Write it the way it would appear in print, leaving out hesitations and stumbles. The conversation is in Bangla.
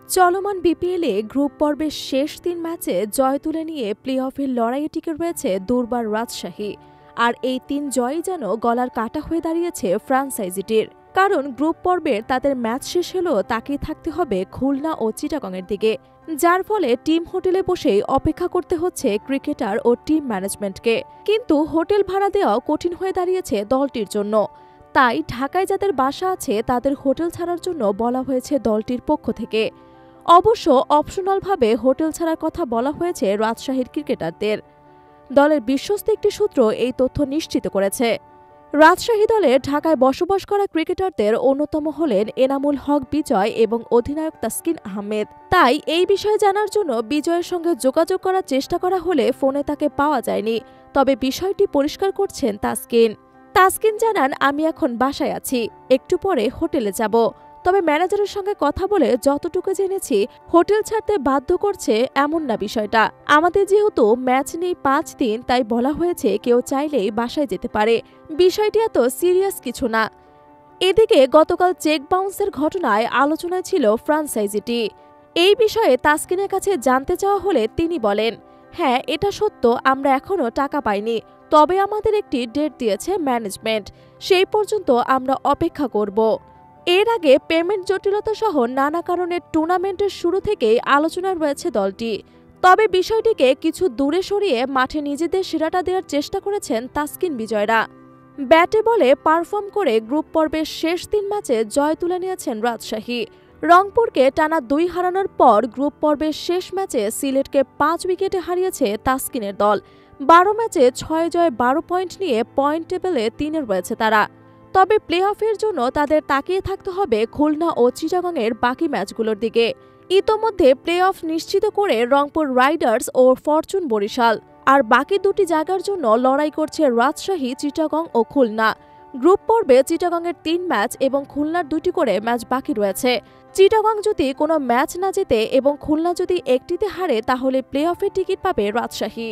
চলমান বিপিএলে গ্রুপ পর্বের শেষ ৩ ম্যাচে জয় তুলে নিয়ে প্লে অফের লড়াইয়ে টিকে রয়েছে দুর্বার রাজশাহী। আর এই ৩ জয়ই যেন গলার কাটা হয়ে দাঁড়িয়েছে ফ্রাঞ্চাইজিটির। কারণ গ্রুপ পর্বের তাদের ম্যাচ শেষ হলেও তাকিয়ে থাকতে হবে খুলনা ও চিটাগংয়ের দিকে, যার ফলে টিম হোটেলে বসেই অপেক্ষা করতে হচ্ছে ক্রিকেটার ও টিম ম্যানেজমেন্টকে। কিন্তু হোটেল ভাড়া দেওয়া কঠিন হয়ে দাঁড়িয়েছে দলটির জন্য। তাই ঢাকায় যাদের বাসা আছে তাদের হোটেল ছাড়ার জন্য বলা হয়েছে দলটির পক্ষ থেকে। অবশ্য অপশনালভাবে হোটেল ছাড়ার কথা বলা হয়েছে রাজশাহীর ক্রিকেটারদের। দলের বিশ্বস্ত একটি সূত্র এই তথ্য নিশ্চিত করেছে। রাজশাহী দলের ঢাকায় বসবাস করা ক্রিকেটারদের অন্যতম হলেন এনামুল হক বিজয় এবং অধিনায়ক তাসকিন আহমেদ। তাই এই বিষয়ে জানার জন্য বিজয়ের সঙ্গে যোগাযোগ করার চেষ্টা করা হলে ফোনে তাকে পাওয়া যায়নি। তবে বিষয়টি পরিষ্কার করছেন তাসকিন জানান, আমি এখন বাসায় আছি, একটু পরে হোটেলে যাব। তবে ম্যানেজারের সঙ্গে কথা বলে যতটুকু জেনেছি, হোটেল ছাড়তে বাধ্য করছে এমন না বিষয়টা। আমাদের যেহেতু ম্যাচ নেই ৫ দিন, তাই বলা হয়েছে কেউ চাইলেই বাসায় যেতে পারে। বিষয়টি এত সিরিয়াস কিছু না। এদিকে গতকাল চেক বাউন্সের ঘটনায় আলোচনায় ছিল ফ্রাঞ্চাইজিটি। এই বিষয়ে তাসকিনের কাছে জানতে চাওয়া হলে তিনি বলেন, হ্যাঁ, এটা সত্য, আমরা এখনও টাকা পাইনি। তবে আমাদের একটি ডেট দিয়েছে ম্যানেজমেন্ট, সেই পর্যন্ত আমরা অপেক্ষা করব। এর আগে পেমেন্ট জটিলতা সহ নানা কারণে টুর্নামেন্টের শুরু থেকেই আলোচনায় রয়েছে দলটি। তবে বিষয়টিকে কিছু দূরে সরিয়ে মাঠে নিজেদের সেরাটা দেওয়ার চেষ্টা করেছেন তাসকিন বিজয়রা। ব্যাটে বলে পারফর্ম করে গ্রুপ পর্বের শেষ ৩ ম্যাচে জয় তুলে নিয়েছেন রাজশাহী। রংপুরকে টানা ২ হারানোর পর গ্রুপ পর্বের শেষ ম্যাচে সিলেটকে ৫ উইকেটে হারিয়েছে তাসকিনের দল। ১২ ম্যাচে ৬ জয় ১২ পয়েন্ট নিয়ে পয়েন্ট টেবিলে ৩-এ রয়েছে তারা। তবে প্লে অফের জন্য তাদের তাকিয়ে থাকতে হবে খুলনা ও চিটাগংয়ের বাকি ম্যাচগুলোর দিকে। ইতোমধ্যে প্লে অফ নিশ্চিত করে রংপুর রাইডার্স ও ফরচুন বরিশাল। আর বাকি দুটি জায়গার জন্য লড়াই করছে রাজশাহী, চিটাগং ও খুলনা। গ্রুপ পর্বে চিটাগংয়ের ৩ ম্যাচ এবং খুলনার ২টি করে ম্যাচ বাকি রয়েছে। চিটাগং যদি কোনো ম্যাচ না জেতে এবং খুলনা যদি একটিতে হারে, তাহলে প্লে অফের টিকিট পাবে রাজশাহী।